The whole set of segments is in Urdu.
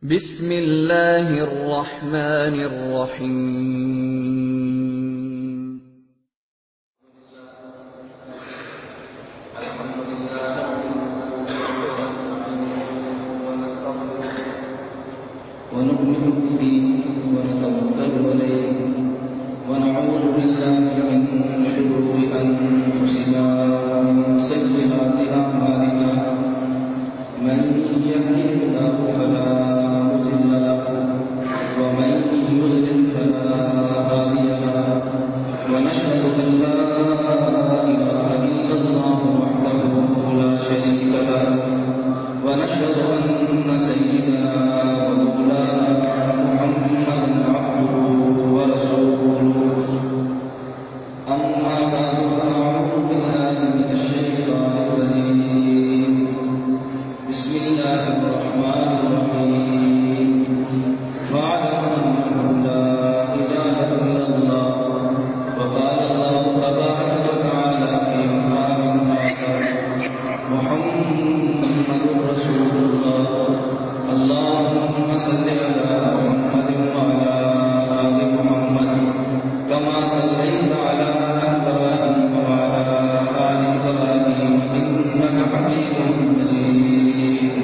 بسم اللہ الرحمن الرحیم۔ ونؤمن به ونتوكل عليه ونعوذ بالله من شرور أنفسنا ومن سيئات أعمالنا من يهده الله فلا مضل له ومن يضلل فلا هادي له ونشهد أن لا إله إلا الله وحده لا شريك له ونشهد أن سيدنا ومولانا محمدا عبده ورسوله أما بعد فأعوذ بالله من الشيطان الرجيم بسم الله الرحمن الرحيم فاعلم أنه لا إله إلا الله وقال الله تبارك وتعالى في مقام آخر محمد رسول الله اللهم صل على محمد وعلى آل محمد كما صليت على إبراهيم وعلى آل إبراهيم إنك حميد مجيد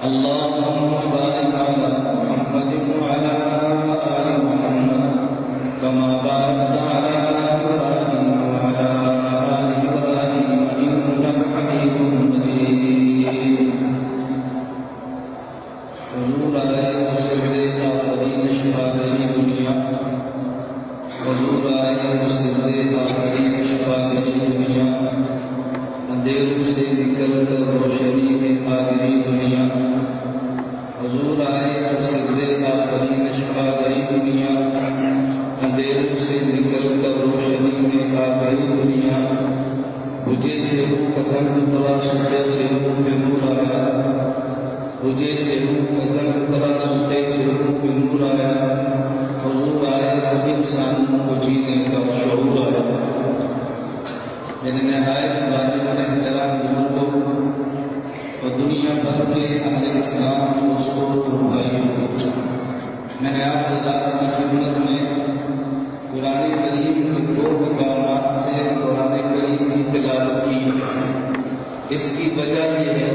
اللهم بارك على محمد وعلى آل محمد كما باركت على إبراهيم وعلى آل إبراهيم إنك حميد مجيد حضور آئے سر آخرین شفاگری دنیا حضور آئے سر آخرین شفاگری دنیا اندھیروں سے نکل کر روشنی میں آگری دنیا حضور آئے سر آخرین شفاگری دنیا اندھیروں سے نکل کر روشنی میں آگری دنیا مجھے چہروں پسند تراشتے چہروں پہ نور آیا مجھے چہروں پسند تراشتے چہروں پہ نور آیا حضور آئے تو انسانوں کو جینے کا شعور آیا میرے نہایت واجب احترام بزرگوں اور دنیا بھر کے اہل اسلام دوستوں اور بھائیوں میں نے آپ حضرات کی خدمت میں قرآن کریم کے دو مقامات سے قرآن کریم کی تلاوت کی اس کی وجہ یہ ہے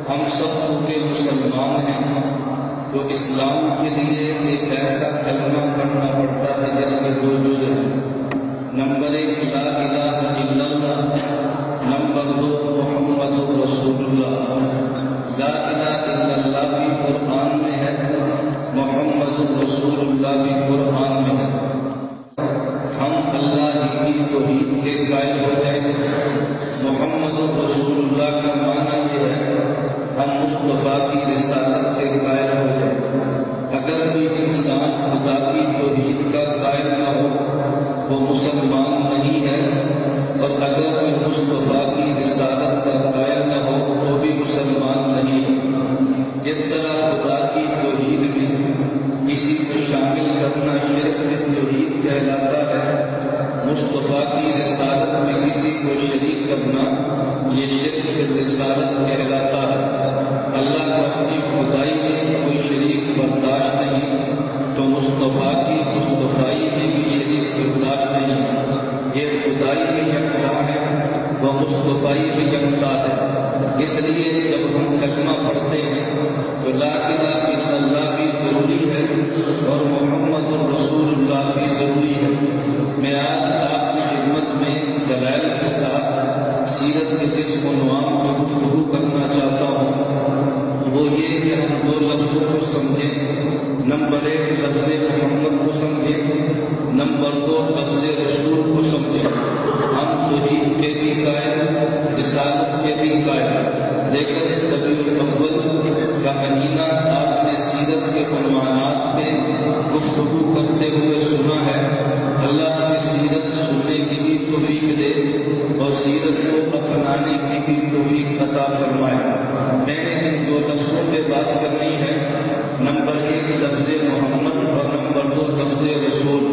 ہم سب پورے مسلمان ہیں تو اسلام کے لیے ایک ایسا کلمہ پڑھنا پڑتا ہے جس میں دو جز ہیں نمبر 1 لا الہ الا اللہ نمبر 2 محمد رسول اللہ لا الہ الا اللہ بھی قرآن میں ہے محمد رسول اللہ بھی قرآن میں ہے ہم اللہ کی توحید کے قائل ہو جائیں محمد رسول اللہ کا معنی یہ ہے ہم مصطفیٰ کی رسالت کے قائل ہو جائیں اگر کوئی انسان خدا کی توحید کا قائل نہ ہو وہ مسلمان نہیں ہے اور اگر کوئی مصطفیٰ کی رسالت کا قائل نہ ہو وہ بھی مسلمان نہیں ہے جس طرح خدا کی توحید میں کسی کو شامل کرنا شرک توحید کہلاتا ہے مصطفیٰ کی رسالت میں کسی کو شریک کرنا یہ شرک رسالت کہلاتا ہے اللہ کو اپنی خدائی میں کوئی شریک برداشت نہیں تو مصطفیٰ کی مصطفائی میں بھی شریک برداشت نہیں یہ خدائی میں یکتا ہے وہ مصطفائی میں یکتا ہے اس لیے جب ہم کلمہ پڑھتے ہیں تو لا الہ الا اللہ بھی ضروری ہے اور محمد رسول اللہ بھی ضروری ہے میں آج آپ کی خدمت میں دلائل کے ساتھ سیرت کے جس عنوان پر گفتگو کرنا چاہتا ہوں وہ یہ کہ ہم دو لفظوں کو سمجھیں نمبر 1 لفظ محمد کو سمجھیں نمبر 2 لفظ رسول کو سمجھیں ہم توحید کے بھی قائل رسالت کے بھی قائل لیکن ربیع الاول کا مہینہ آپ نے سیرت کے عنوانات پہ گفتگو کرتے ہوئے سنا ہے اللہ ہمیں سیرت سننے کی بھی توفیق دے اور سیرت کو اپنانے کی بھی توفیق عطا فرمائے میں نے ان دو لفظوں پہ بات کرنی ہے نمبر 1 لفظ محمد اور نمبر 2 لفظ رسول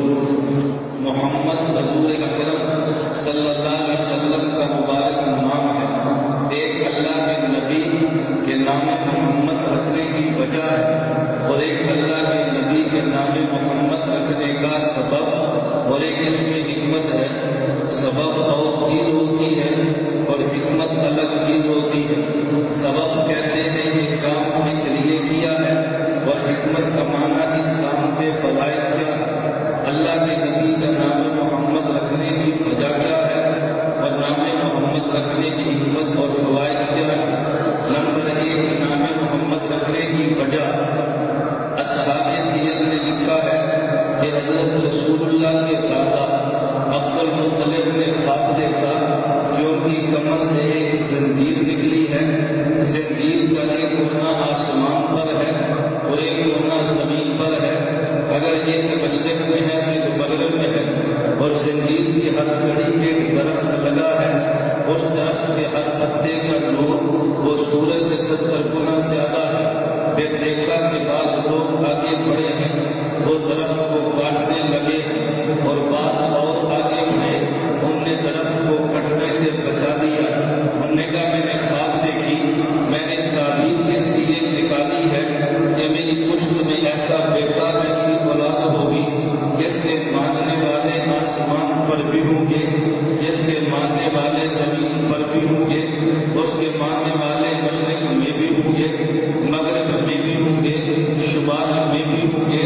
محمد حضور اکرم صلی اللہ علیہ وسلم کا مبارک نام ہے ایک اللہ کے نبی کے نام محمد رکھنے کی حکمت کا معنی اس کام کے فوائد کیا ہے، اللہ کے نبی کا نام محمد رکھنے کی وجہ کیا ہے، اور نام محمد رکھنے کی حکمت اور فوائد کیا ہے۔ نمبر 1، نام محمد رکھنے کی وجہ۔ اصحاب سیرت نے لکھا ہے کہ حضرت رسول اللہ کے دادا عبد المطلب نے خواب دیکھا کہ ان کی کمر سے ایک زنجیر نکلی ہے، زنجیر کا ایک کونا آسمان پر ہے اور ایک کونا زمین پر ہے، اگر ایک مشرق میں ہے تو مغرب میں ہے، اور زنجیر کی ہر کڑی ایک درخت لگا ہے، اس درخت کے ہر پتے کا نور وہ سورج سے 70 گنا زیادہ ہے۔ پھر دیکھا کہ بعض لوگ آگے بڑھے ہیں، وہ درخت کو کاٹنے لگے ہیں، اور بعض اور آگے بڑھے، ان نے درخت کو کٹنے سے بچا دیا۔ انہوں نے کہا میں نے خواب دیکھی، میں نے تعبیر اس لیے نکالی ہے کہ میری پشت میں ایسا بیٹا، ایسی اولاد ہوگی جس کے ماننے والے آسمان پر بھی ہوں گے، جس کے ماننے والے زمین پر بھی ہوں گے، اس کے ماننے والے مشرق میں بھی ہوں گے، مغرب میں بھی ہوں گے، شمال میں بھی ہوں گے،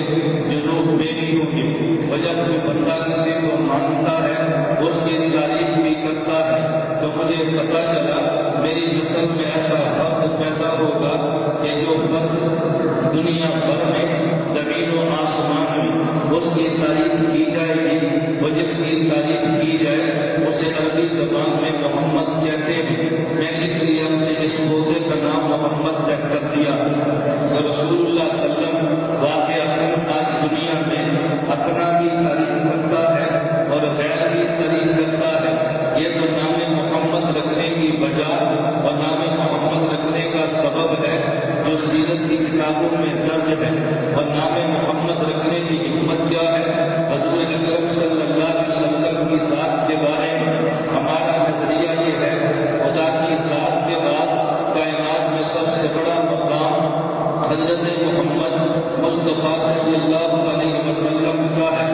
جنوب میں بھی ہوں گے۔ اور جب کوئی بندہ کسی کو مانتا ہے، اس کی تعریف بھی کرتا ہے، تو مجھے پتا چلا میری نسل میں ایسا فرد پیدا ہوگا کہ جو فرد دنیا بھر میں زمین و آسمان میں اس کی تعریف کی جائے گی، وہ جس کی تعریف کی جائے اسے عربی زبان میں محمد کہتے ہیں۔ میں اس لیے اپنے اس پودے کا نام محمد طے کر دیا۔ تو رسول اللہ صلی اللہ علیہ وسلم واقعہ آج دنیا میں اپنا بھی تعریف کرتا ہے اور غیر بھی تعریف کرتا ہے۔ یہ تو نام محمد رکھنے کی وجہ اور نام محمد رکھنے کا سبب ہے جو سیرت کی کتابوں میں درج ہے۔ اور نام محمد رکھنے کی حکمت کیا ہے؟ حضور اکرم صلی اللہ علیہ وسلم کی ذات کے بارے میں ہمارا نظریہ یہ ہے، خدا کی ذات کے بعد کائنات میں سب سے بڑا مقام حضرت محمد مصطفیٰ صلی اللہ علیہ وسلم کا ہے۔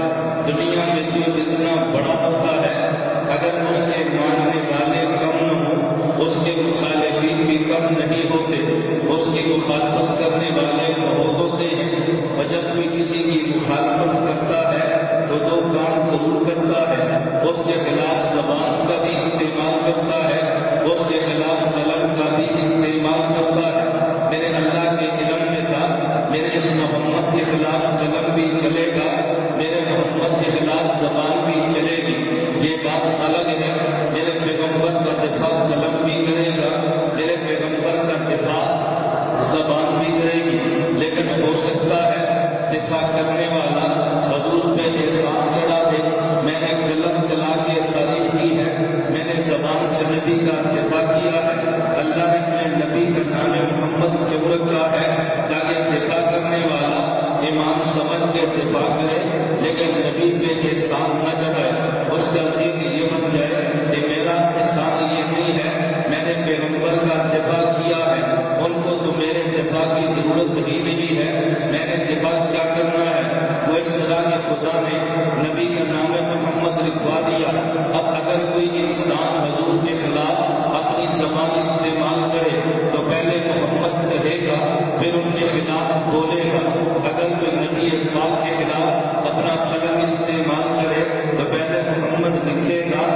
دنیا میں جو جتنا بڑا ہوتا ہے، اگر اس کے ماننے والے کم نہ ہوں، اس کے مخالفین بھی کم نہیں ہوتے، اس کی مخالفت کرنے والے بہت ہوتے ہیں۔ اور جب کوئی کسی کی مخالفت کرتا ہے تو دو کام ضرور کرتا ہے، اس کے خلاف زبان کا بھی استعمال کرتا ہے، اس کے خلاف قلم کا بھی استعمال کرتا ہے۔ میرے اللہ کے علم میں تھا میرے اس محمد کے خلاف قلم بھی چلے گا، میرے محمد کے خلاف زبان بھی چلے گی، یہ بات الگ ہے۔ میرے پیغمبر کا دفاع قلم بھی کرے گا، میرے پیغمبر کا دفاع زبان بھی کرے گی، لیکن ہو سکتا ہے دفاع کرنے والا حضور پہ احسان چڑھا دے، میں نے قلم چلا کے تعریف کی ہے، میں نے زبان سے نبی کا دفاع کیا ہے۔ اللہ نے اپنے نبی کا نام محمد کیوں رکھا ہے؟ تاکہ دفاع کرنے والا ایمان سمجھ کے دفاع کرے، لیکن نبی پہ احسان نہ چڑھائے۔ اس کا ذکر یہ بن جائے کہ میرا احسان یہ نہیں ہے میں نے پیغمبر کا دفاع کیا ہے، ان کو تو میرے دفاع کی ضرورت ہی نہیں ہے، میں نے دفاع کیا کرنا ہے؟ وہ اس طرح کے خدا نے نبی کا نام محمد لکھوا دیا۔ اب اگر کوئی انسان حضور کے خلاف اپنی زبان استعمال کرے تو پہلے محمد کہے گا، پھر ان کے خلاف بولے گا۔ اگر کوئی نبی پاک کے خلاف اپنا قلم استعمال کرے تو پہلے محمد لکھے گا،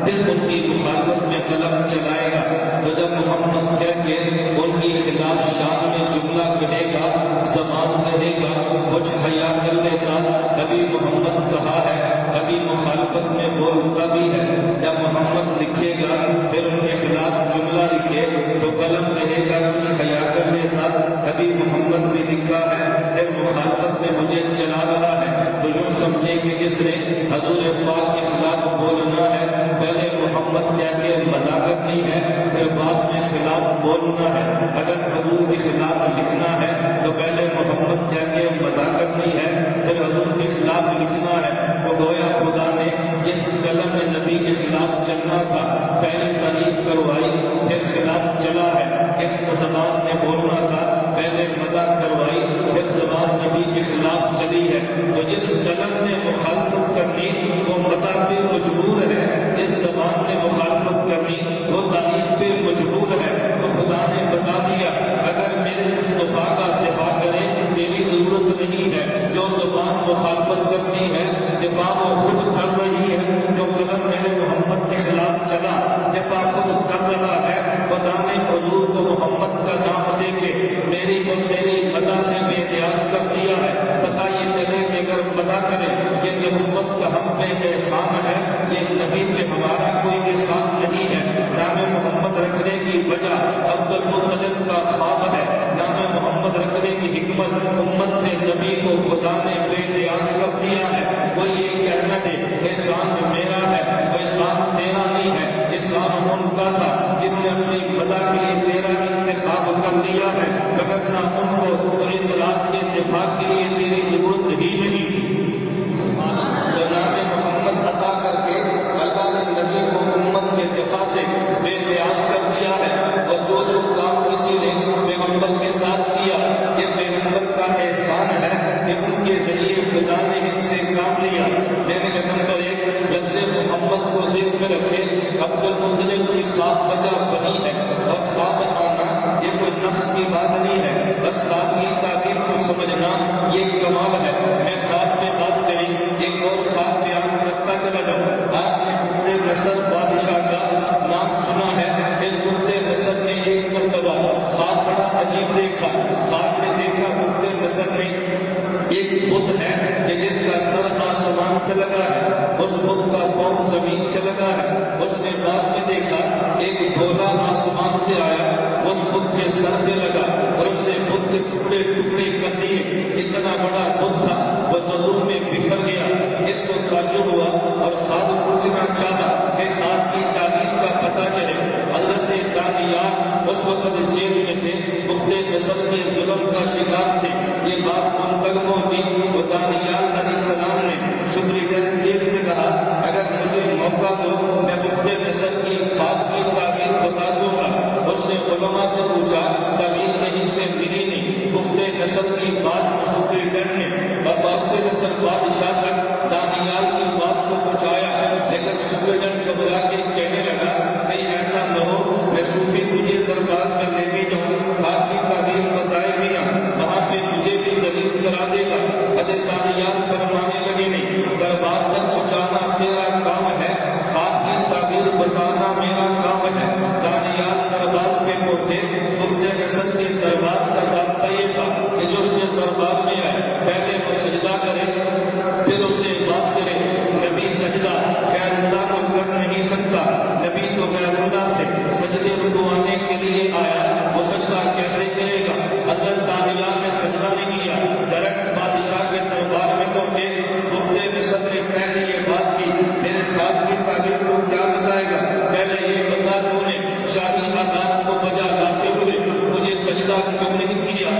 پھر ان کی مخالفت میں قلم چلائے گا۔ تو جب محمد کہہ کے ان کی خلاف شان میں جملہ کہے گا، زبان کہے گا، کچھ حیا کر لیتا، ابھی محمد کہا ہے، ابھی مخالفت میں بولتا بھی ہے۔ جب محمد لکھے گا پھر ان کے خلاف جملہ لکھے تو قلم کہے گا کچھ حیا کر لیتا، ابھی محمد بھی لکھا ہے، پھر مخالفت میں مجھے چلا رہا ہے۔ تو یوں سمجھے کہ جس نے حضور پاک کے خلاف بولنا ہے پہلے محمد کہہ کے منا کرنی ہے، پھر بعد میں خلاف بولنا ہے۔ اگر حضور کے خلاف لکھنا ہے تو پہلے محمد کہہ کے منا کرنی ہے، پھر حضور کے خلاف لکھنا ہے۔ تو گویا خدا نے جس قلم میں نبی کے خلاف چلنا تھا پہلے تعریف کروائی، پھر خلاف چلا ہے۔ اس زبان میں بولنا تھا پہلے مدح کروائی، پھر زبان نبی کے خلاف چلی ہے۔ تو جس قلم نے مخالفت کرنی وہ مدح پہ مجبور ہے، جس زبان نے مخالفت کرنی وہ تعریف پہ مجبور ہے۔ تو خدا نے بتا دیا اگر میرے مصطفیٰ کا اتفاق کے لیے تیری ضرورت ہی نہیں تھی۔ تو نام محمد عطا کر کے اللہ نے نبی کو امت کے دفاع سے بے نیاز کر دیا ہے، اور جو جو کام کسی نے پیغمبر کے ساتھ کیا، یہ پیغمبر کا احسان ہے کہ ان کے ذریعے خدا نے ان سے کام لیا۔ میرے نمبر 1 لفظ محمد کو ذہن میں رکھے۔ عبد المطلب کی خواب بجا بنی ہے، اور خواب آنا یہ کوئی نفس کی بات نہیں ہے، بس خواب کی تعبیر کو سمجھنا یہ کمال ہے۔ میں خواب میں بات کری، ایک اور خواب بیان کرتا چلا جاؤں۔ آپ نے گرد نصر بادشاہ کا نام سنا ہے۔ اس گرد نصر نے ایک مرتبہ خواب بڑا عجیب دیکھا۔ خواب میں دیکھا گرد نصر نے ایک بت ہے کہ جس کا سر آسمان سے لگا ہے، اس بت کا پاؤں زمین سے لگا ہے۔ اس نے بعد میں دیکھا ایک گھوڑا آسمان سے آیا، اس بت کے سر پہ لگا، اور اس نے بت کے ٹکڑے ٹکڑے کر دیے۔ اتنا بڑا بت تھا وہ ضرور میں بکھر گیا۔ اس کو تعجب ہوا اور خواب پوچھنا چاہا کہ خواب کی تعبیر کا پتہ چلے۔ حضرت دانیال اس وقت جیل میں تھے، بخت نصر کے ظلم کا شکار تھے۔ یہ بات ان تک پہنچی تو دانیال علیہ السلام نے سپرنٹینڈنٹ سے کہا اگر مجھے موقع دو میں بخت نصر کی خواب کی تعبیر بتا دوں گا۔ اس نے علماء سے پوچھا، تعبیر کہیں سے ملی نہیں۔ بخت نصر کی بات سپرنٹینڈنٹ نے اور بخت نصر بادشاہ تک دانیال کی بات کو پہنچایا، لیکن سپرنٹینڈنٹ گھبرا کے کہنے لگا کہیں ایسا نہ ہو میں صوفی تجھے دربار میں لے کے جاؤں، خواب کی تعبیر بتائے بنا وہاں پہ مجھے بھی ذلیل کرا دے گا۔ حضرت دانیال فرمانے لگے نہیں، دربار تک پہنچانا تیرا کام ہے، خواب کی تعبیر بتانا میرا کام ہے۔ دانیال دربار پہ پہنچے۔ بخت نصر کے دربار کا ضابطہ یہ تھا کہ جو اس نے دربار میں آئے پہلے وہ سجدہ کرے، پھر اس سے بات کرے۔ نبی سجدہ غیر اللہ کو کر نہیں سکتا، نبی تو غیر اللہ سے سجدے رکوانے کے لیے آیا، وہ سجدہ کیسے کرے گا؟ حضرت دانیال نے سجدہ نہیں کیا، ڈائریکٹ بادشاہ کے دربار میں پہنچے۔ بخت نصر نے پہلے یہ بات کی میرے خواب کی تعبیر کو کیا بتائے گا؟ پہلے یہ بتا تو نے شاہی آداب کو بجا لاتے ہوئے مجھے سجدہ کیوں نہیں کیا؟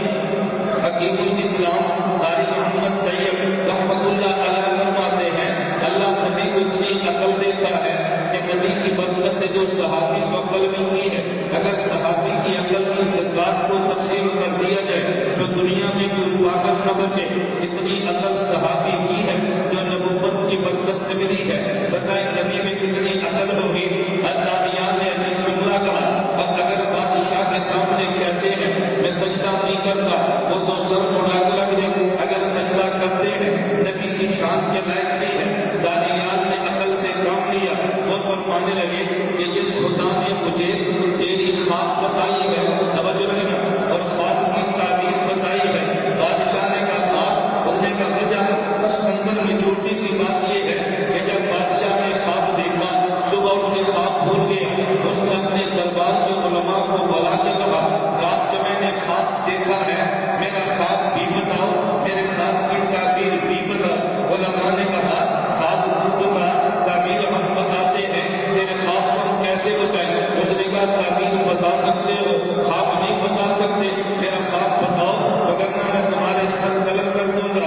حکیم الاسلام قاری محمد طیب رحمۃ اللہ علیہ فرماتے ہیں اللہ نبی کو اتنی عقل دیتا ہے کہ نبی کی برکت سے جو صحابی کو عقل ملتی ہے، اگر صحابی کی عقل کی زکات کو تقسیم کر دیا جائے تو دنیا میں کوئی پاگل نہ بچے۔ اتنی عقل صحابی کی ہے جو نبوت کی برکت سے ملی ہے۔ بتائیں نبی میں کتنی عقل ہوگی؟ دانیال نے عجیب جملہ کہا، اب اگر بادشاہ کے سامنے کہتے ہیں میں سجدہ نہیں کرتا وہ تو سر اڑا کے رکھ دے، اگر سجدہ کرتے ہیں نبی کی شان کے لائق نہیں ہے۔ دانیال نے عقل سے کام لیا اور فرمانے لگے کہ جس خدا نے مجھے تیری خواب بتائی ہے، توجہ رکھنا، اور خواب کی تعبیر بتائی ہے۔ بادشاہ نے کہا خواب، اس نے کہا بجا اس اندر میں چھوٹی سی بات یہ ہے کہ جب بادشاہ نے خواب دیکھا صبح اپنے خواب بھول گیا، اس نے اپنے دربار میں علماء کو بلا کے کہا رات کو میں نے خواب دیکھا ہے، میرا خواب بھی بتاؤ، میرے خواب کی تعبیر بھی بتاؤ۔ علماء نے کہا خواب بتا، تعبیر ہم بتاتے ہیں، تیرے خواب کو ہم کیسے بتائیں؟ اس نے کہا تعبیر بتا سکتے ہو، خواب نہیں بتا سکتے، میرا خواب بتاؤ وگرنہ میں تمہارے سر قلم کر دوں گا۔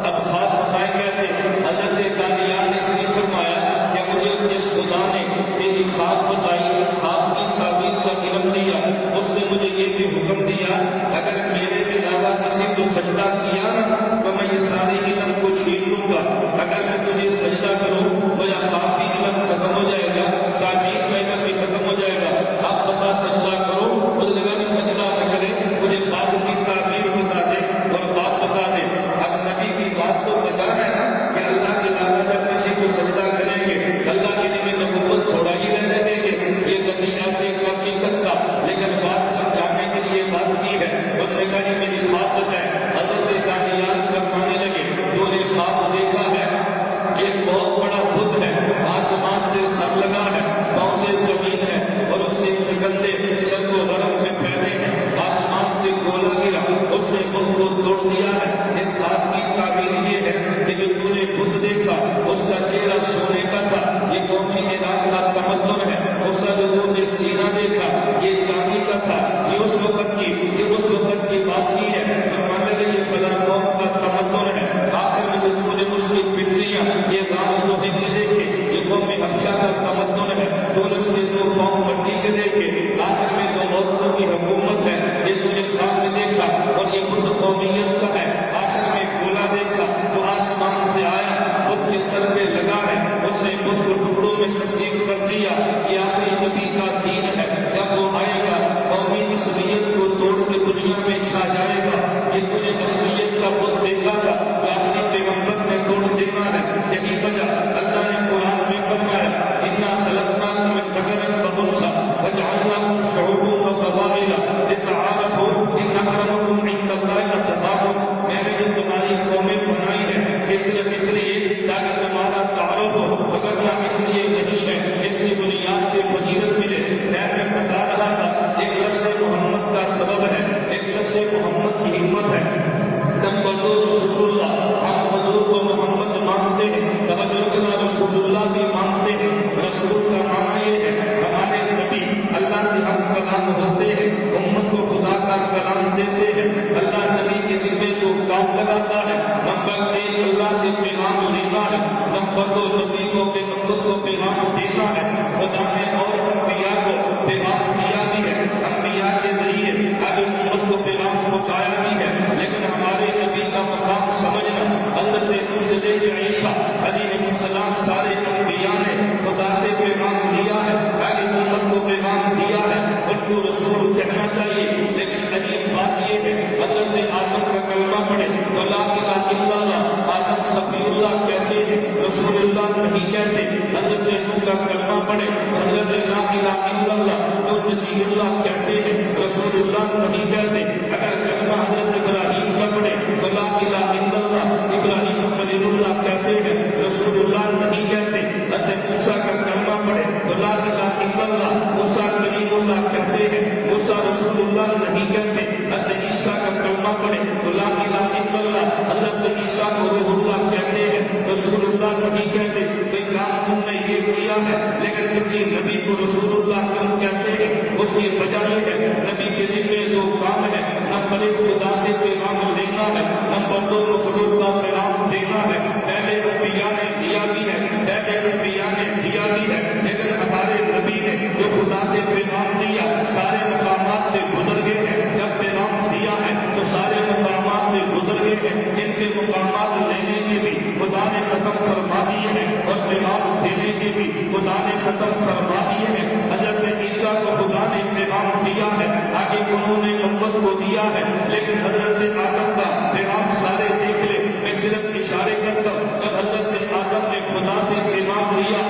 اب خواب بتائیں کیسے؟ حضرت دانیال نے اس لیے فرمایا کہ مجھے جس خدا نے تیری خواب بتائی، خواب کی تعبیر کا علم دیا، اس نے مجھے یہ بھی حکم دیا اگر میرے علاوہ کسی کو سجدہ کیا نا تو میں یہ سارے علم کو چھین لوں گا۔ اگر میں تجھے سجدہ کروں میرا خواب بھی علم ختم ہو جائے گا، تعبیر کا علم بھی ختم ہو جائے گا۔ اب بتا سجدہ کرو، اس نے کہا سجدہ نہ کرے، مجھے خواب کی تعبیر بتا دے اور خواب بتا دے۔ اب نبی کی بات تو بجا ہے نا کہ اللہ کے علاوہ جب کسی کو سجدہ کریں گے اللہ کے لیے نبوت تھوڑا ہی رہنے دیں گے، یہ نبی ایسے کر نہیں سکتا، لیکن بات سمجھانے کے لیے بات کی ہے۔ اس نے کہا یہ میری خواب بتائے۔ حضرت دانیال فرمانے لگے تو نے خواب دیکھا ہے ایک بہت بڑا بت ہے، آسمان سے سر لگا ہے، پاؤں سے زمین ہے، اور اس کے کندھے سر کو غرب میں پھیلے ہیں، آسمان سے گولا گرا، اس نے بت کو توڑ دیا ہے۔ اس خواب کی تعبیر یہ ہے کہ جو تو نے بت دیکھا اس کا چہرہ سونے کا تھا، یہ قوم عراق کا تمدن ہے، اس کا جو تو نے سینہ دیکھا یہ چاندی کا تھا، یہ اس وقت کی بات کی ہے۔ فرمانے لگے فلاں دیتے ہیں، اللہ نبی کے ذمے کو کام لگاتا ہے۔ نمبر 1 اللہ سے پیغام لینا ہے، نمبر 2 نبی کو پیغمبر کو پیغام دینا ہے۔ خدا نے اور انبیاء کو پیغام دیا بھی ہے، انبیاء کے ذریعے آگے امت کو پیغام پہنچایا بھی ہے، لیکن ہمارے نبی کا مقام سمجھنا، حضرت موسیٰ کے عیسیٰ علیہ السلام سارے انبیاء نے خدا سے پیغام لیا ہے، آگے امت کو پیغام دیا ہے، ان کو رسول کہنا چاہیے۔ لیکن عجیب بات یہ ہے، حضرت آدم کا کلمہ پڑھے تو لا الہ الا اللہ، آدم صفی اللہ کہتے ہیں، رسول اللہ نہیں کہتے۔ حضرت نوح کا کلمہ پڑھے حضرت لا الہ الا اللہ تو نجی اللہ کہتے ہیں، رسول اللہ نہیں کہتے۔ اگر کلمہ حضرت ابراہیم کا پڑھے تو لا الہ الا اللہ، ابراہیم خلیل اللہ کہتے ہیں، رسول اللہ نہیں کہتے۔ حضرت موسیٰ کا کلمہ پڑھے تو لا الہ الا اللہ، موسیٰ کلیم اللہ کہتے ہیں، موسیٰ رسول اللہ نہیں کہتے۔ حضرت عیسیٰ کا کلمہ پڑھے تو لا الہ الا اللہ، حضرت عیسیٰ کو روح اللہ کہتے ہیں، رسول اللہ نہیں کہتے۔ کوئی کام تم نے یہ کیا ہے، لیکن کسی نبی کو رسول اللہ کیوں کہتے ہیں؟ اس کی وجہ یہ ہے، نبی کے ذمے 2 کام ہے، نمبر 1 خدا سے پیغام لینا ہے، نمبر 2 مخلوق کا پیغام دینا ہے۔ پہلے انبیاء نے دیا بھی ہے، پہلے انبیاء نے دیا بھی ہے، لیکن ہمارے نبی نے جو خدا سے پیغام لیا سارے مقامات سے گزر گئے ہیں۔ جب پیغام دیا ہے تو سارے مقامات سے گزر گئے ہیں، ان کے مقامات لینے کے بھی خدا نے ختم فرما دیے ہیں، اور پیغام دینے کے بھی خدا نے ختم فرما دیے ہیں۔ حضرت عیسیٰ کو خدا نے پیغام دیا ہے، آگے انہوں نے امت کو دیا ہے، لیکن حضرت آدم کا پیغام سارے دیکھ لے۔ میں صرف اشارے کرتا ہوں، جب حضرت آدم نے خدا سے پیغام لیا،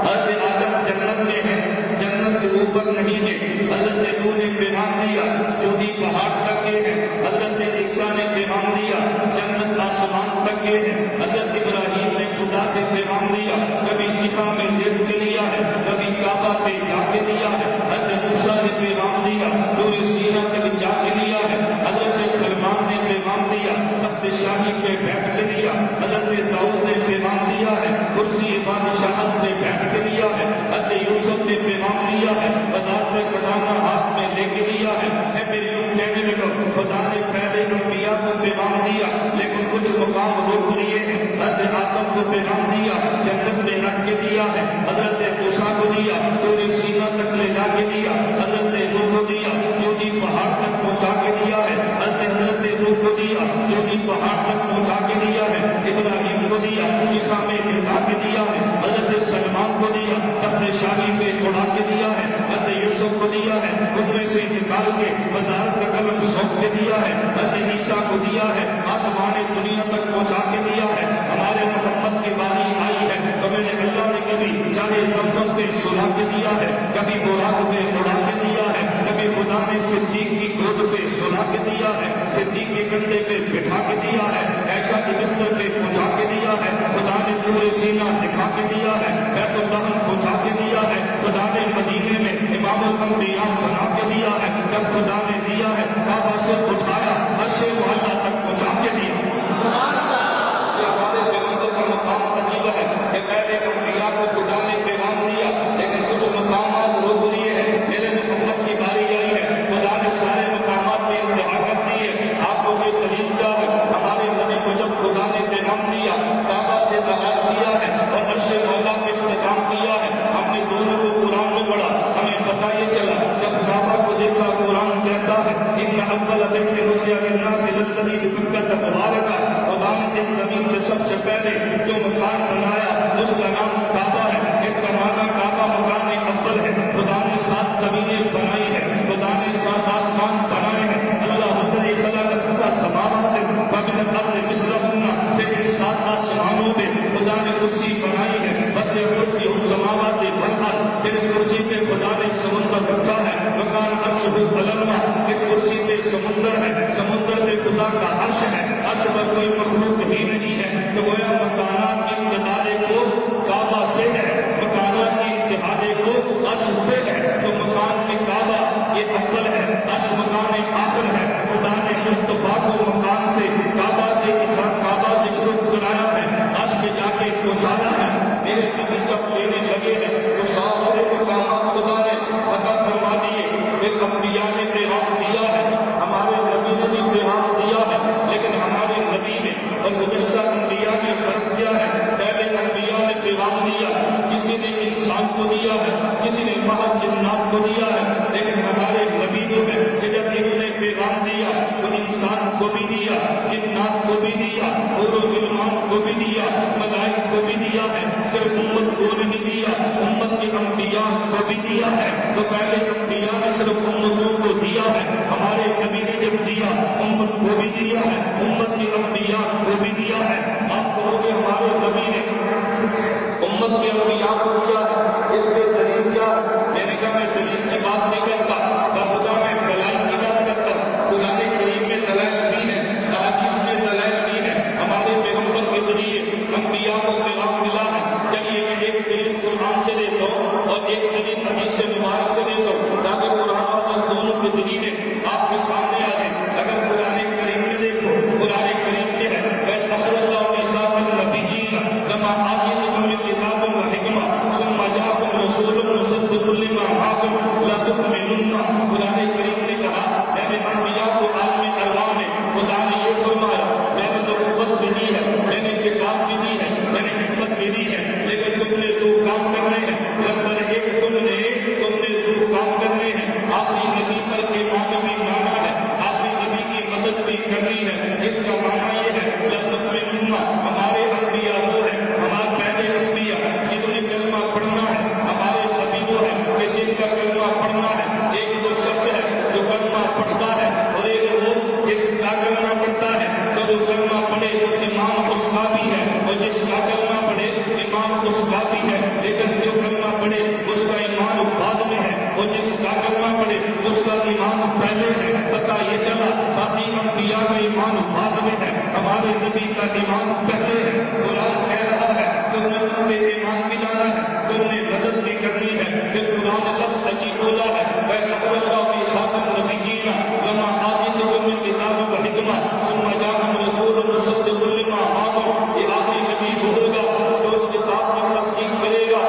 حضرت آدم جنت میں ہے، جنت سے اوپر نہیں ہے۔ حضرت نوح نے پیغام دیا جو ہی پہاڑ تک ہے، حضرت عیسیٰ نے پیغام دیا جنت آسمان تک ہے۔ حضرت ابراہیم نے خدا سے پیغام لیا، کبھی جہاں میں لیٹ کے لیا ہے، کبھی کعبہ پہ جا کے لیا ہے۔ حضرت موسیٰ نے پیغام دیا دور سینا تک جا کے لیا ہے۔ حضرت سلمان نے پیغام دیا تخت شاہی پہ بیٹھ کے لیا۔ حضرت داؤد نے پیغام دیا ہے کرسی بادشاہت پہ بیٹھ کے لیا ہے۔ حضرت یوسف نے پیغام لیا ہے وزارت خزانہ ہاتھ میں لے کے لیا ہے۔ میں پھر یوں کہنے لگا خدا نے پہلے انبیاء کو پیغام دیا، لیکن کچھ مقام روک لیے ہیں۔ حضرت آدم کو پیغام دیا جنت میں رکھ کے دیا ہے، حضرت موسیٰ کو دیا دور سینا تک لے جا کے دیا، حضرت نوح کو دیا جو ہی پہاڑ تک پہنچا کے دیا ہے، حضرت نوح کو دیا جو ہی پہاڑ تک پہنچا کے دیا ہے، ابراہیم کو دیا جسا میں بٹھا کے دیا ہے، حضرت سلمان کو دیا تخت شاہی پہ اڑا کے دیا ہے، حضرت یوسف کو دیا ہے خود میں سے نکال کے وزارت کا قلم سونپ کے دیا ہے، حضرت عیسیٰ کو دیا ہے آسمان دنیا تک پہنچا کے دیا ہے۔ ہمارے محمد کی باری آئی ہے تو میں نے اللہ نے کبھی چاہے زمزم پہ سلا کے دیا ہے، کبھی براق پہ اڑا کے دیا ہے، کبھی خدا نے صدیق کی گود پہ سلا کے دیا ہے، صدیق کے کندھے پہ بٹھا کے دیا ہے، ایسا کہ بستر پہ پہنچا کے دیا ہے، خدا نے پورے سینہ دکھا کے دیا ہے، بیت اللہ پہنچا کے دیا ہے، خدا نے مدینے میں امام الانبیاء بنا کے دیا ہے، جب خدا نے دیا ہے کعبہ سے اٹھایا عرش معلیٰ تک پہنچا کے دیا۔ ہمارے پیغمبر کا مقام عجیب ہے کہ پہلے انبیاء کو خدا نے پیغام دیا، لیکن کچھ مقامات روک لیے ہیں۔ میرے محمد کی باری آئی ہے، خدا نے سارے مقامات میں انتہا کر دی ہے۔ آپ کو یہ دلیل کیا ہے؟ ہمارے نبی کو جب خدا نے پیغام دیا کعبہ سے آغاز کیا ہے اور عرش معلیٰ پہ اختتام کیا ہے۔ ہم نے دونوں کو قرآن میں پڑھا، ہمیں پتہ یہ چلا جب کعبہ کو دیکھا قرآن کہتا ہے ان اول بیت وضع للناس للذی ببکۃ مبارکہ، خدا نے اس زمین پہ سب سے پہلے جو مکان بنایا اس کا نام کعبہ ہے۔ اس کا معنی کعبہ مکان اول ہے۔ خدا نے 7 زمینیں بنائی ہیں، خدا نے 7 آسمان بنائے ہیں۔ اللہ الذی خلق 7 سماوات ومن الارض مثلہن، پھر ان 7 آسمانوں پہ خدا نے کرسی بنائی ہے، بس کرسی السماوات والارض، پھر اس کرسی پہ خدا نے سمندر رکھا ہے، مکان عرشہ علی الماء، اس کرسی پہ سمندر ہے، سمندر پہ خدا کا عرش ہے، عرش پر کوئی مخلوق ہی نہیں ہے۔ تو گویا مکانات کی ابتداء کو کعبہ سے ہے، مکانات کی انتہا کو عرش پہ ہے، تو مکان میں کعبہ یہ اول ہے، عرش مکان آخر ہے۔ خدا نے مصطفیٰ کو مکان سے کعبہ سے شروع کرایا ہے، عرش پہ جا کے پہنچانا ہے۔ میرے نبی جب لینے لگے ہیں تو سارے مقامات خدا نے ختم فرما دیے، پھر انبیاء نے پیغام دیا ہے۔ ہمارے انسان کو بھی دیا، جنات کو بھی دیا، اور غلمان کو بھی دیا، ملائک کو بھی دیا ہے، صرف امت کو نہیں دیا، امت کے انبیاء کو بھی دیا ہے۔ تو پہلے انبیاء نے صرف امتوں کو دیا ہے، ہمارے نبی نے جب دیا امت کو بھی دیا ہے، امت کے انبیاء کو بھی دیا ہے۔ آپ کہو گے ہمارے نبی نے امت کے انبیاء کو دیا ہے، اس پہ دلیل کیا ہے؟ میں نے کہا میں دلیل کی بات نہیں کرتا، بخدا میں دلائل کی بات کرتا ہوں۔ قرآن کریم میں دلائل بھی ہے، احادیث میں دلائل بھی ہے، ہمارے پیغمبر کے ذریعے انبیاء کو پیغام ملا ہے۔ چلیے میں ایک دلیل قرآن سے دیتا ہوں اور ایک دلیل حدیث سے مبارک سے دیتا ہوں، تاکہ قرآن اور حدیث دونوں کے دلیلیں آپ کے سامنے آ جائیں۔ اگر قرآن کریم میں دیکھو، قرآن کریم میں ہے وَإِذْ أَخَذَ اللَّهُ مِيثَاقَ النَّبِيِّينَ لَمَا آتَيْتُكُم مِّن كِتَابٍ وَحِكْمَةٍ ثُمَّ جَاءَكُمْ رَسُولٌ مُّصَدِّقٌ لِّمَا مَعَكُمْ لَتُؤْمِنُنَّ۔ قرآن کریم نے کہا میں نے انبیاء کو عالم ارواح میں خدا نے یہ فرمایا میں نے نبوت بھی دی ہے، میں نے کتاب بھی دی ہے، میں نے حکمت بھی دی ہے، لیکن تم نے دو کام کرنے ہیں۔ نمبر ایک تم نے دو کام کرنے ہیں، آخری نبی پر ایمان بھی لانا ہے، آخری نبی کی مدد بھی کرنی ہے۔ اس کا معنی یہ ہے لَتُؤْمِنُنَّ، ہمارے انبیاء وہ ہیں، ہمارے پہلے انبیاء جنہوں نے کلمہ پڑھنا ہے، ہمارے نبی وہ ہیں کہ جن کا کلمہ پڑھنا ہے۔ ایک وہ شخص ہے جو کلمہ پڑھتا ہے اور ایک وہ جس کا کلمہ پڑھتا ہے، تو جو کلمہ پڑھے ایمان اس کا بھی ہے اور جس کا کلمہ پڑھے ایمان اس کا بھی ہے، لیکن جو کلمہ پڑھے اس کا ایمان بعد میں ہے اور جس کا کلمہ پڑھے اس کا ایمان پہلے ہے۔ پتہ یہ چلا باقی انبیاء کا ایمان بعد میں ہے، ہمارے نبی کا ایمان پہلے ہے۔ قرآن کہہ رہا ہے تم نے تم پہ ایمان بھی لانا ہے، تم نے مدد بھی کرنی ہے۔ پھر قرآن لفظ عجیب بولا ہے وَأَخَذَ اللَّهُ مِيثَاقَ النَّبِيِّينَ لَمَا آتَيْتُكُم مِّن كِتَابٍ وَحِكْمَةٍ ثُمَّ جَاءَكُمْ رَسُولٌ مُّصَدِّقٌ لِّمَا مَعَكُمْ۔ یہ آخری نبی وہ ہوگا جو اس کتاب کی تصدیق کرے گا۔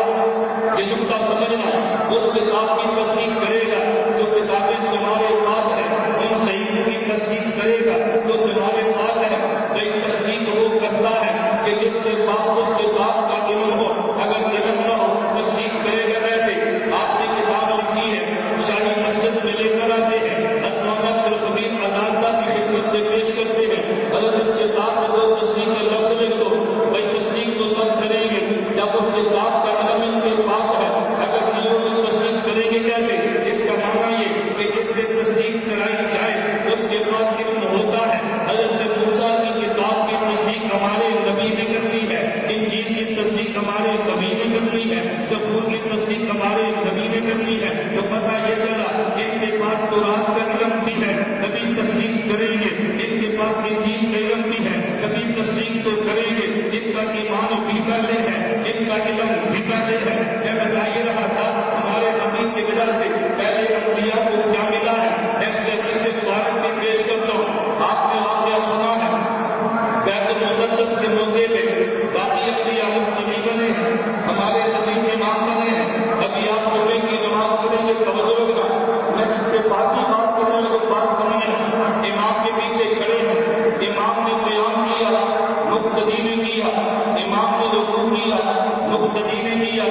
یہ نقطہ سمجھنا، اس کتاب کی تصدیق کرے گا جو کتابیں تمہارے پاس ہے، ان صحیح کی تصدیق کرے گا جو تمہارے پاس ہے۔ بھائی تصدیق وہ کرتا ہے کہ جس کے پاس اس کتاب کا علم ہو، اگر علم نہ ہو تصدیق کرے گا کیسے؟ آپ نے کتاب لکھی ہے، شاہی مسجد میں لے کر آتے ہیں، محمد خبیر اداسہ کی خدمت میں پیش کرتے ہیں، اگر اس کتاب میں تو تصدیق کا لفظ لکھ دو۔ بھائی تصدیق تو تب کریں گے جب اس کتاب کا علم ان کے پاس ہے، اگر نہیں تو تصدیق کریں گے کیسے؟ اس کا معنی یہ کہ جس سے تصدیق کرائی جائے اس کے بعد علم ہوتا ہے۔ حضرت موسیٰ کی کتاب کی تصدیق ہمارے نبی نے کرنی ہے، انجیل کی تصدیق ہمارے نبی نے کرنی ہے، زبور کی تصدیق ہمارے نبی نے کرنی ہے۔ تو پتہ یہ چلا ان کے پاس تورات کا علم بھی ہے، نبی تصدیق کریں گے، ان کے پاس انجیل کا علم بھی ہے، نبی تصدیق تو کریں گے، ان کا ایمان بھی پہلے ہے، ان کا علم بھی پہلے ہے۔ میں بتا یہ رہا تھا ہمارے نبی کی وجہ سے پہلے انبیاء کو کیا ملا ہے، اس لیے اس سے مبارک بھی پیش کرتا ہوں۔ آپ نے واقعہ سنا ہے بیت المقدس کے موقع پہ باقی انبیاء مقتدی بنے ہیں، ہمارے نبی امام بنے ہیں۔ ابھی آپ جمعے کی نماز پڑھیں گے توجہ رکھنا، میں اتفاقی بات کرنے لگا، بات سمجھنا۔ امام کے پیچھے کھڑے ہیں، امام نے قیام کیا، مقتدی نے کیا، امام نے رکوع کیا، مقتدی نے کیا،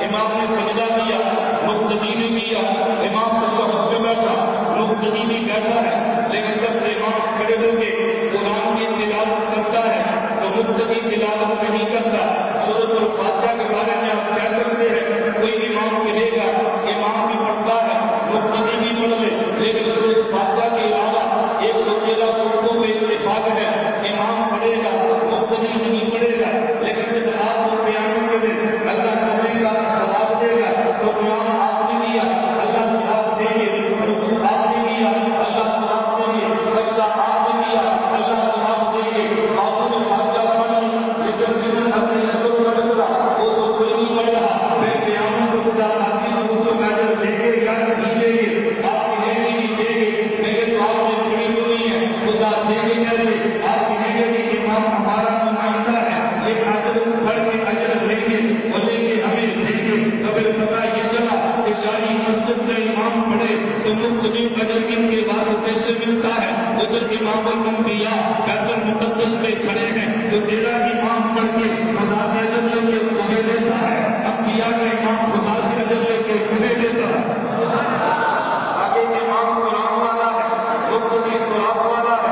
امام نے سجدہ کیا، مقتدی نے کیا، امام تشہد پہ بیٹھا، مقتدی بھی بیٹھا ہے۔ لیکن جب امام کھڑے ہو کے قرآن کی تلاوت کرتا ہے تو مقتدی تلاوت نہیں کرتا۔ سورۃ الفاتحہ کے بارے میں آپ کہہ سکتے ہیں کوئی امام کہے گا امام بھی پڑھتا ہے مقتدی بھی پڑھ لے، لیکن سورۃ الفاتحہ کے علاوہ 113 سورتوں میں اتفاق ہے، امام پڑھے گا مقتدی نہیں پڑھے گا۔ لیکن جب آپ کو قیامت کے دن اللہ جمعے کا ثواب دے گا تو قیام آپ نے کیا، اللہ ثواب دے گے، رکوع آپ نے کیا، اللہ ثواب دے گے، سجدہ آپ نے کیا، اللہ ثواب دے گے۔ آپ نے فاتحہ پڑھی لیکن جنہوں نے اپنی سورت کا مسئلہ وہ تو کوئی نہیں پڑھ رہا، پھر قیامت کو خدا آپ کی سورتوں کا اجر دے گے یا نہیں دے گے؟ آپ کہیں گے نہیں دے گے، لیکن تو آپ نے پڑھی تو نہیں ہے، خدا دے گے کیسے؟ آپ کہیں گے کہ امام ہمارا نمائندہ ہے، یہ اجر پڑھ کے اجر دیں گے، بولیں گے ہمیں دیں گے۔ اگر پتہ یہ چلا کہ شاہی مسجد کا امام پڑھے تو مقتدی اجر ان کے واسطے سے ملتا ہے، ادھر امام الانبیاء بیت المقدس میں کھڑے ہیں تو تیرا امام پڑھ کے خدا سے اجر لے کے تجھے دیتا ہے، انبیاء کا امام خدا سے اجر لے کے تجھے دیتا ہے۔ آگے امام قرآن والا ہے، مقتدی قرآن والا ہے،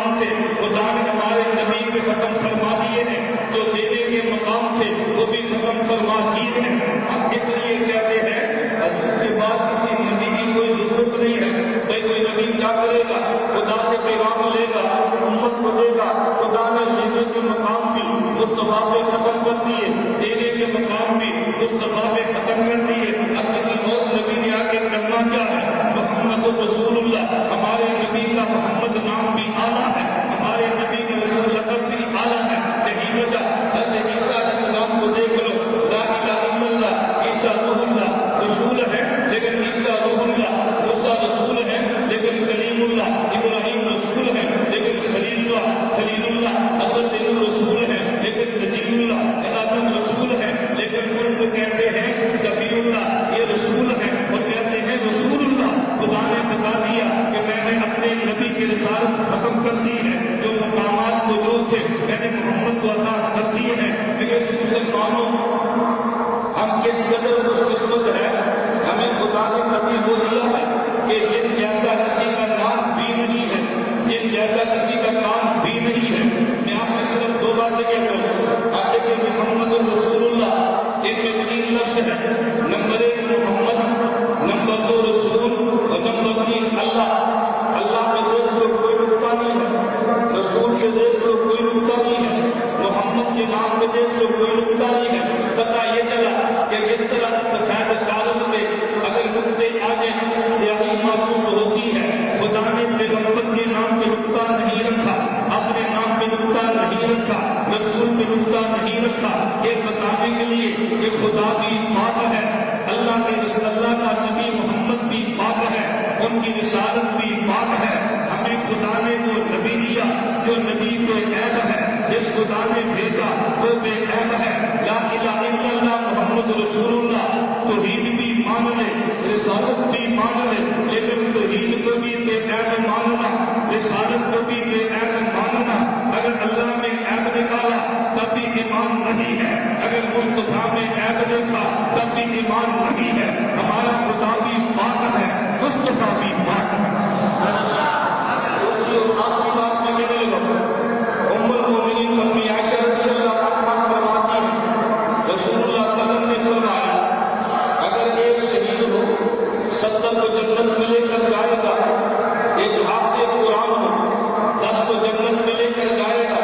مقام تھے خدا نے ہمارے نبی پہ ختم فرما دیے ہیں، جو دینے کے مقام تھے وہ بھی ختم فرما دیے ہیں۔ ہم اس لیے کہتے ہیں حضور کے بعد کسی نبی کی کوئی ضرورت نہیں ہے۔ بھائی کوئی نبی کیا کرے گا؟ خدا سے پیغام لے گا، امت کو دے گا۔ خدا نے لینے کے مقام بھی مصطفیٰ پہ ختم کر دیے، دینے کے مقام بھی مصطفیٰ پہ ختم کر دیے۔ اب کسی اور نبی نے آ کے کرنا کیا ہے؟ محمد رسول اللہ، ہمارے نبی کا محمد نام بھی اعلیٰ ہے، ہمارے نبی کا رسول لقب بھی اعلیٰ ہے۔ یہی وجہ حضرت عیسیٰ علیہ السلام کو دیکھ لو، لا الہ الا اللہ، عیسیٰ روح اللہ رسول ہے لیکن عیسیٰ روح اللہ، موسیٰ رسول ہے لیکن کلیم اللہ، ابراہیم رسول ہے لیکن خلیل اللہ، حضرت نوح رسول ہے لیکن نجیب اللہ، آدم رسول ہے لیکن ان کو کہتے ہیں صفی اللہ، یہ رسول ہے اور کہتے ہیں رسول اللہ۔ خدا نے بتا دیا کہ میں نے اپنے نبی کی رسالت ختم کر دی ہے، جو مقامات موجود تھے میں نے محمد کو عطا کر دیے ہیں۔ لیکن مسلمانوں ہم کس قدر خوش قسمت ہے، ہمیں خدا نے نبی وہ دیا ہے کہ جن جیسا کسی کا نام بھی نہیں ہے، جن جیسا کسی کا کام بھی نہیں ہے۔ میں آپ سے صرف دو باتیں کہتا ہوں، آپ دیکھیں محمد رسول اللہ، ان میں تین لفظ ہے، نمبر ایک محمد، نمبر دو رسول اور نمبر تین اللہ۔ اللہ کے دیکھ لو کوئی نقطہ نہیں ہے، رسول کے دیکھ لو کوئی نقطہ نہیں ہے، محمد کے نام پہ دیکھ لو کوئی نقطہ نہیں ہے۔ پتہ یہ چلا کہ جس طرح سفید کاغذ پہ اگر نقطے آ جائیں سیاہی محفوظ ہوتی ہے، خدا نے پیغمبر کے نام پہ نقطہ نہیں رکھا، اپنے نام پہ نقطہ نہیں رکھا، رسول پہ نقطہ نہیں رکھا، یہ بتانے کے لیے کہ خدا بھی پاک ہے، اللہ کا نبی محمد بھی پاک ہے، ان کی رسالت بھی پاک ہے۔ ہمیں خدا نے وہ نبی دیا جو نبی بے عیب ہے، جس خدا نے بھیجا وہ بے عیب ہے۔ لا الہ الا اللہ محمد رسول اللہ، توحید بھی مان لے، رسالت بھی مان لے، لیکن توحید کو بھی بے عیب ماننا، رسالت کو بھی بے عیب ماننا۔ اگر اللہ نے عیب نکالا تب بھی ایمان نہیں ہے، اگر مصطفیٰ میں عیب دیکھا تب بھی ایمان نہیں ہے۔ ہمارا خدا بھی پاک ہے، مصطفیٰ بھی پاک ہے۔ آخری بات میں کہنے لگا، ام المومنین امی عائشہ رضی اللہ عنہا فرماتی ہیں رسول اللہ صلی اللہ علیہ وسلم نے فرمایا اگر ایک شہید ہو 70 کو جنت میں لے کر جائے گا، ایک حافظ قرآن ہو 10 کو جنت میں لے کر جائے گا،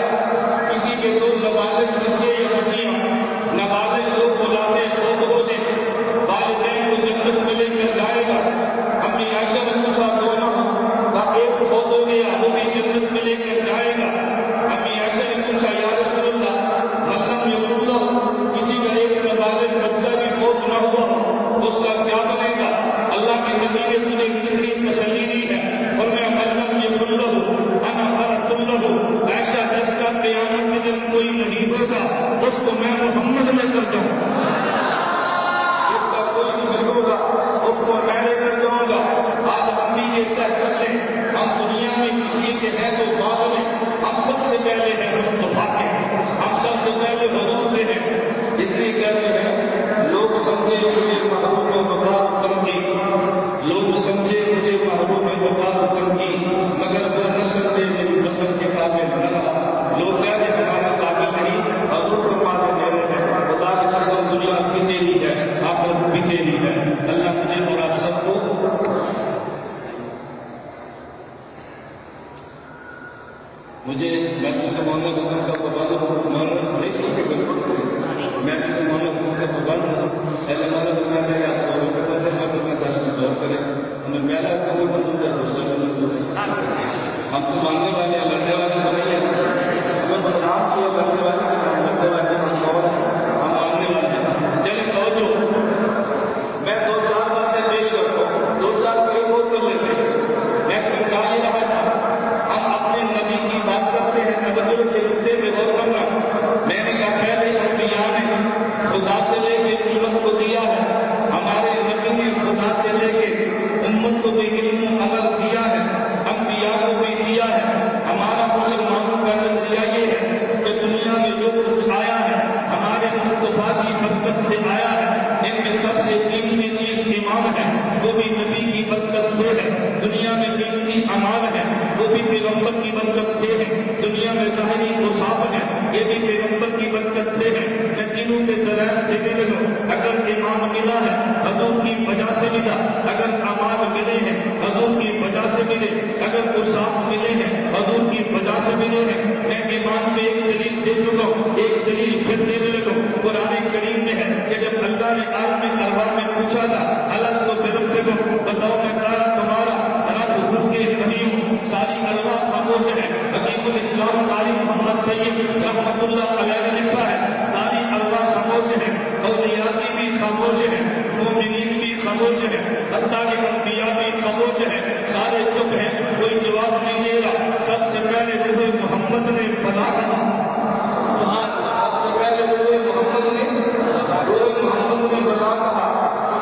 کسی کے دو نابالغ بچے یا بچیاں نابالغ لوگ بلاتے فوت ہو جائے، والدین کو جنت میں لے کر جائے گا۔ امی عائشہ نے پوچھا دونوں کا ایک فوت ہو گیا وہ بھی جنت میں لے کر جائے گا۔ امی عائشہ نے پوچھا یا رسول اللہ مطلب یہ بولتا ہوں کسی کا ایک نابالغ بچہ بھی فوت نہ ہوا اس کا کیا بنے گا؟ اللہ کے نبی نے تجھے کتنی تسلی دی ہے، فرمایا مطلب یہ بولتا ہوں انا فرۃ اللہ، عائشہ جس کا قیامت میں دن کوئی نہیں ہوگا اس کو میں محمد لے کر جاؤں گا، جس کا کوئی نہیں ہوگا اس کو میں لے کر جاؤں گا۔ آج ہم بھی یہ طے کر لیں ہم دنیا میں کسی کے ہیں تو بعد میں ہم سب سے پہلے ہیں مصطفیٰ کے، ہم سب سے پہلے حضور کے ہیں۔ اس لیے کہتے ہیں لوگ سمجھے مجھے محروم وبا تنقید، لوگ سمجھے مجھے محروم وبا تنقید، مگر وہ نسل میں میری نسل کے قابل نہ رہا۔ لوگ کہتے ہیں ہمارا قابل نہیں، حضور فرماتے میرے ہیں خدا کی قسم دنیا بھی تیری ہے آخرت بھی تیری ہے۔ اللہ مجھے اور آپ سب کو میں تو مولانا بکر کا پابند ہوں، مولانا نہیں سکتے بالکل میں تو مولانا بکر کا پابند ہوں۔ پہلے مولانا فرماتا ہے آپ کو کرتا تھا میں 10 منٹ اور کریں، ہمیں پہلا قبول منظور ہے دوسرا منظور ہے۔ ہم تو مانگنے والے ہیں، لڑنے والے تو نہیں ہیں، ہمیں بدنام کیا لڑنے والے لڑنے والے ہم مانگنے والے ہیں۔ چلے توجہ، میں 2-4 باتیں پیش کرتا ہوں، 2-4 کئی اور کر لیتے ہیں۔ میں سمجھا ہی رہا تھا ہم اپنے نبی کی بات کرتے ہیں، نبی کے نقطے پہ غور کرنا۔ میں نے کہا پہلے انبیاء نے خدا سے لے کے امت کو دیا ہے، ہمارے نبی نے خدا سے لے کے امت کو بھی علم عمل دیا ہے، انبیاء کو بھی دیا ہے۔ ہمارا وجہ سے ملے ہیں. میں ایمان پہ ایک دلیل دے چکا ہوں, ایک دلیل پھر دینے لگا. قرآن کریم میں ہے کہ جب اللہ نے عالم ارواح میں پوچھا تھا الست بربکم, بتاؤ میں تمہارا رب ہوں کہ نہیں ہوں, ساری ارواح خاموش ہے. حکیم الاسلام قاری محمد طیب رحمۃ اللہ علیہ نے لکھا ہے ساری ارواح خاموش ہے, اولیاء بھی خاموش ہے, مومنین بھی خاموش ہے, حتیٰ کہ انبیاء بھی خاموش ہے, سارے چپ ہیں, کوئی جواب نہیں دے رہا. سب سے پہلے روح محمد نے بلا کہا, سب سے پہلے روح محمد نے بلا کہا,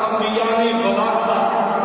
انبیاء نے بلا کہا.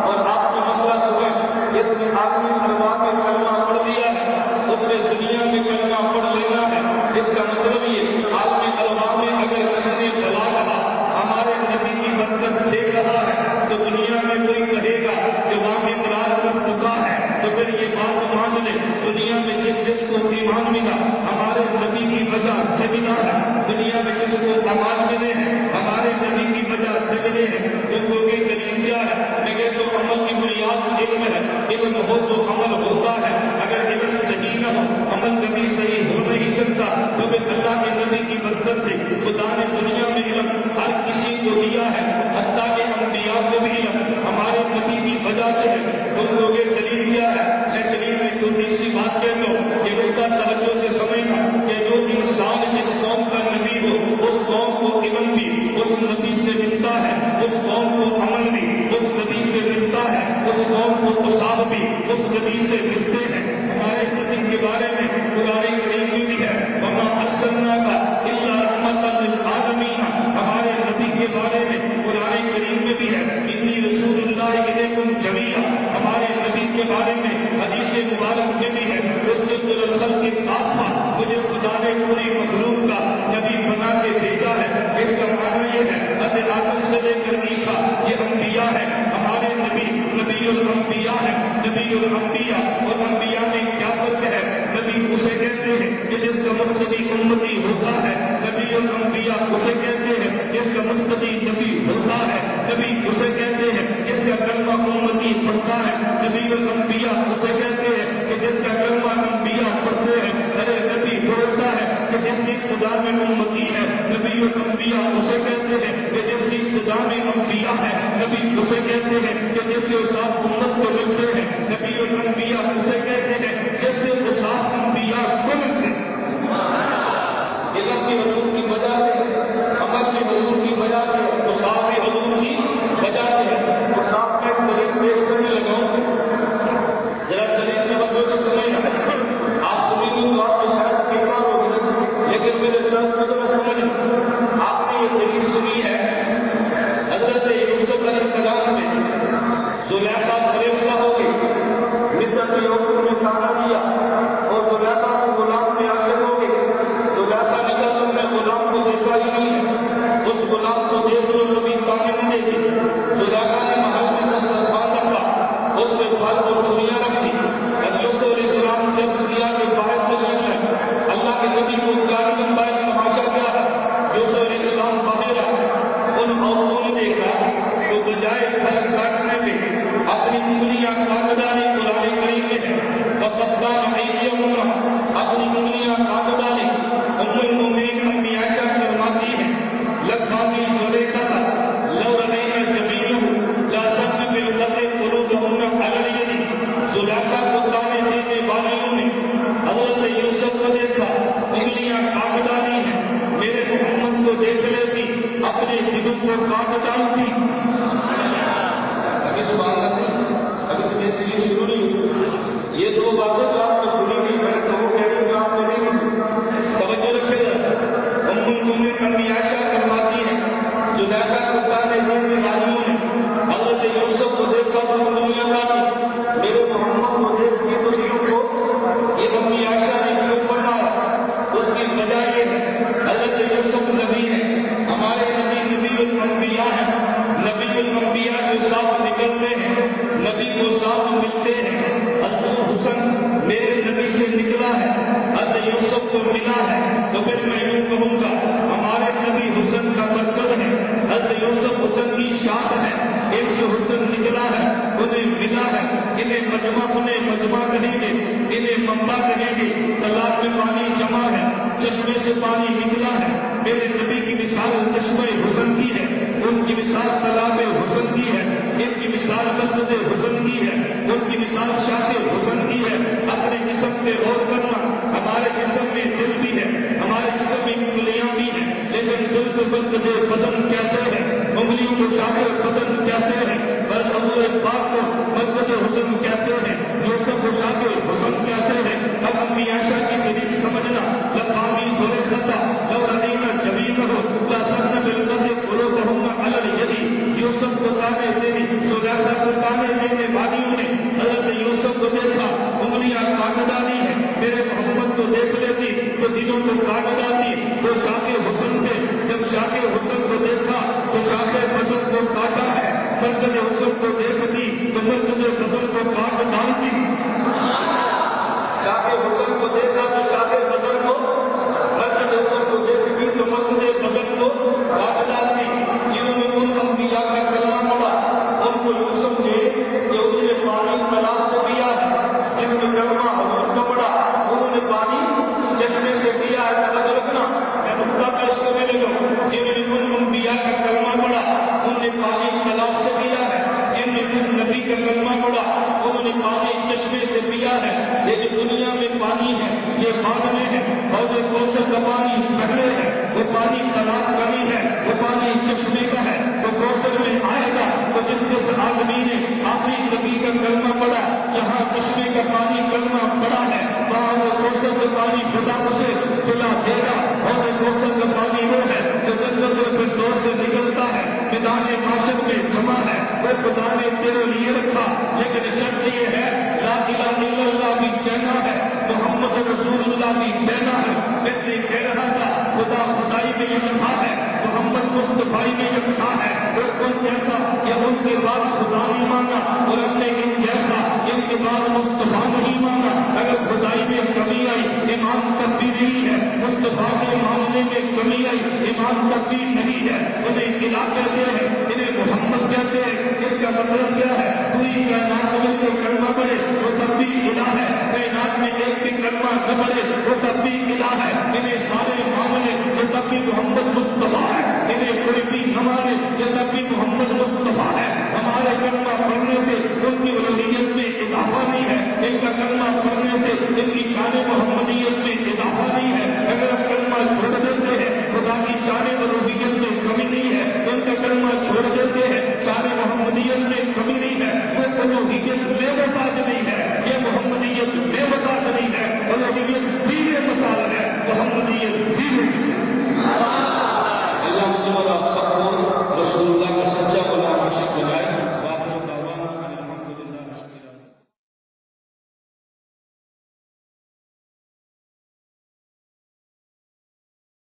اور آپ کو مسئلہ سنیں, اس میں آدمی ارواح میں کلمہ پڑھ لیا ہے, اس میں دنیا میں کلمہ پڑھ لینا ہے. اس کا مطلب یہ عالم ارواح میں اگر کسی نے بلا کہا, ہمارے نبی کی برکت سے کہا ہے, تو دنیا میں کوئی کہے گا کہ وہاں اقرار کر چکا ہے, تو پھر یہ بات مان لے. دنیا میں جس کو ایمان ملا ہمارے نبی کی وجہ سے ملا ہے, دنیا میں جس کو امان ملے ہیں ہمارے نبی کی وجہ سے ملے ہیں. تم کو یہ دلیل کیا ہے؟ میں تو عمل کی بنیاد علم ہے, علم ہو تو عمل ہوتا ہے, اگر علم صحیح نہ ہو عمل کبھی صحیح ہو نہیں سکتا. تو پھر اللہ کے نبی کی برکت سے خدا نے دنیا میں علم ہر کسی کو دیا ہے, حتیٰ کہ انبیاء کو بھی علم ہمارے نبی کی وجہ سے ہے. تم کو یہ دلیل کیا ہے؟ میں دلیل میں چھوٹی سی بات کہتا ہوں کہ نقطہ توجہ سے سمجھنا کہ جو انسان جس قوم کا نبی ہو اس قوم کو علم بھی اس نبی سے ملتا ہے, اس قوم کو عمل بھی اس نبی سے ملتا ہے, اس قوم کو اصحاب بھی اس نبی سے ملتے ہیں. ہمارے نبی کے بارے میں قرآن کریم میں بھی ہے وما ارسلناک الا رحمۃ للعالمین. ہمارے نبی کے بارے میں قرآن کریم میں بھی ہے انی رسول اللہ الیکم جمیعا. ہمارے نبی کے بارے میں حدیث مبارک میں بھی ہے ارسلت الخلق کافہ, مجھے خدا نے پوری مخلوق کا نبی بنا کے بھیجا ہے. اس کا معنی یہ ہے حضرت آدم سے لے کر عیسیٰ یہ انبیاء ہے, ہمارے نبی نبی الانبیاء ہے, نبی الانبیاء. اور انبیاء میں کیا فرق ہے؟ نبی اسے کہتے ہیں کہ جس کا مقتدی امتی ہوتا ہے, نبی الانبیاء اسے کہتے ہیں جس کا مقتدی نبی ہوتا ہے, نبی اسے کہتے ہیں جس کا کلمہ امتی پڑھتا ہے, نبی الانبیاء اسے کہتے ہیں کہ جس کا کلمہ انبیاء پڑھتے ہیں. ارے نبی بولتا ہے کہ جس کی خدا میں امتی ہے, نبی الانبیاء اسے کہتے ہیں کہ جس کی خدا میں انبیاء ہے, نبی اسے کہتے ہیں کہ جس کے ساتھ امت کو ملتے ہیں, نبی الانبیاء اسے کہتے ہیں جس کے ساتھ انبیاء کو ملتے ہیں. علم کی حضور کی وجہ سے, عمل کی حضور کی وجہ سے, اصحاب کی حضور کی وجہ سے. اصحاب میں دلیل پیش کرنے لگا ہوں, ذرا دلیل توجہ سے سمجھنا. آپ سنیں گے تو آپ کو شاید کہنا ہوگی, لیکن میرے درس میں تو میں سمجھ آپ نے یہ دلیل سنی ہے حضرت یوسف علیہ السلام نے زلیخا فرشتہ ہو گئی, مصر کی عورتوں نے کھانا دیا اور زلیخا کو غلام میں عاشق ہو گئی. زلیخا نے کہا تم نے غلام کو دیکھا ہی نہیں ہے, اس غلام کو دیکھ لو کبھی کانے نہیں دے گی. زلیخا نے محل میں دسترخوان رکھا, اس میں پھل اور چھریاں رکھ دی. یوسف علیہ السلام سے کیا کہ باہر تشریف ہے, اللہ کے نبی کو گاڑی میں باہر تماشا کیا. یوسف علیہ السلام باہر آئے, ان عورتوں نے دیکھا تو بجائے پھل کاٹنے میں اپنی انگلیاں کاٹ ڈالی. قرآن کریم میں ہے وقطعن ایدیہن, اپنی انگلیاں کاٹ ڈالی. ام المؤمنین امی عائشہ فرماتی ہیں لبانی زلیخا تھا لو رأینا جبینہ لا سن بالقطع قلوبہن علی الید. زلیخا کو تانے دینے والیوں نے حضرت یوسف کو دیکھا, انگلیاں کاٹ ڈالی ہیں, میرے محمد کو دیکھ لیتی اپنے دلوں کو کاٹ ڈالتی. ابھی سبحان اللہ نہیں, ابھی تمہیں دلیل شروع نہیں ہوئی. یہ دو باتیں تو آپ نے سنی نہیں, میں تو وہ کہہ رہی ہوں آپ نے نہیں سنی. توجہ رکھے گا. ام المؤمنین امی عائشہ فرماتی ہیں زلیخا کو تانے دینے والیوں نے حضرت یوسف کو دیکھا تو انگلیاں کاٹی, میرے محمد کو دیکھ کے تو دلوں کو. یہ امی عائشہ نے کیوں فرمایا؟ اس کی وجہ یہ ہے حضرت یوسف نبی ہے, ہمارے نبی نبی الانبیاء ہے, نبی الانبیاء جو ساتھ نکلتے ہیں نبی کو ساتھ ملتے ہیں. حضرت حسن میرے نبی سے نکلا ہے, حضرت یوسف کو ملا ہے, تو پھر میں یوں کہوں گا ہمارے نبی حسن کا مرکز ہے, حضرت یوسف حسن کی شاخ ہے, ایک سے حسن نکلا ہے, انہیں ملا ہے. انہیں مجمع کہیں گے, انہیں منبع کہیں گے. میں پانی جمع ہے، چشمے سے پانی نکلا ہے. میرے نبی کی مثال چشمے حسن کی ہے، ان کی مثال تالاب حسن کی ہے، ان کی مثال مسجد حسن کی ہے، ان کی مثال شاہ حسن کی ہے. اپنے جسم پہ غور کرنا. ہمارے جسم میں دل بھی ہے، ہمارے جسم میں انگلیاں بھی ہیں، لیکن دل کو مرکز بدن کہتے ہیں، انگلیوں کو شاہ بدن کہتے ہیں، پر اللہ پاک کو مرکز حسن کہتے ہیں، یوسف کو شاہ حسن کہتے ہیں. اب امی عائشہ کی دلیل سمجھنا. لقامی زلیخا لو ردینا جبین ہو لا سن بالقدر قلوبہم علی الیدی. یوسف کو تانے دینے، زلیخا کو تانے دینے والیوں نے حضرت یوسف کو دیکھا، انگلیاں کاٹ ڈالی ہیں. میرے محمد کو دیکھ لیتی تو دلوں کو کاٹ ڈالتی. وہ شاہ حسن تھے، جب شاہ حسن کو دیکھا تو شاہ بدن کو کاٹا ہے. مرکز حسن کو دیکھتی تو مرکز بدن کو کاٹ ڈالتی. شاہ حسن کو دیکھا تو شاہ بدن کو، مرکز حسن کو دیکھتی تو مرکز بدن کو کاٹ ڈالتی. جنہوں نے ان انبیاء کا کلمہ پڑھا ان کو یوں سمجھے کہ انہوں نے پانی تالاب سے پیا ہے. جن نے کلمہ حضور کو پڑھا انہوں نے پانی چشمے سے پیا ہے. توجہ رکھنا، میں نقطہ پیش کرنے لگا. جنہوں نے ان انبیاء کا کلمہ پڑھا انہوں نے پانی تالاب سے پیا ہے. جن نے جس نبی کا کلمہ پڑھا انہوں نے پانی چشمے سے پیا ہے. یہ جو دنیا میں پانی ہے یہ بعد میں ہے. حوض کوثر کا پانی پہلے ہے، وہ پانی تالاب کا بھی ہے، وہ پانی چشمے کا ہے. وہ کوثر میں آئے گا تو جس آدمی نے آخری نبی کا کلمہ پڑھا، یہاں چشمے کا پانی کلمہ پڑا ہے، وہاں وہ کوثر کا پانی خدا اسے پلا دے گا. حوض کوثر کا پانی وہ ہے جو جنت الفردوس سے نکلتا ہے، میدان معاشر میں جمع ہے. وہ خدا نے تیرے لیے رکھا، لیکن شرط یہ ہے لا الہ الا اللہ بھی کہنا ہے، محمد رسول اللہ بھی کہنا ہے. اس لیے کہہ رہا تھا خدا خدائی میں یکتا ہے، محمد مصطفی میں یکتا ہے. ان جیسا یا ان کے بعد خدا نہیں مانا اور اپنے ان جیسا ان کے بعد مصطفیٰ نہیں مانا. اگر خدائی میں کمی آئی ایمان تبدیلی ہے، مصطفیٰ کے معاملے میں کمی آئی ایمان تبدیل نہیں ہے. انہیں الہ کہتے ہیں، انہیں محمد کہتے ہیں. اس کا مطلب کیا ہے؟ پوری کائنات میں جو کلمہ پڑھے وہ تب بھی الہ ہے، کائنات میں ایک بھی کلمہ نہ پڑھے وہ تب بھی الہ ہے. انہیں سارے معاملے وہ تب بھی محمد مصطفیٰ ہے. انہیں کوئی بھی نہ مانے یہ تب بھی محمد مصطفیٰ ہے. ہمارے کلمہ پڑھنے سے ان کی الوہیت میں اضافہ نہیں ہے، ان کا کلمہ پڑھنے سے ان کی شان محمدیت میں اضافہ نہیں ہے. اگر ہم کلمہ چھوڑ دیتے ہیں خدا کی شان الوہیت میں کمی نہیں ہے. ان کا کلمہ چھوڑ دیتے ہیں شان محمدیت میں کمی نہیں ہے. وہ الوہیت بے وقت نہیں ہے، یہ محمدیت بے وقت نہیں ہے. الوہیت بھی بے مثال ہے، محمدیت بھی بے مثال ہے.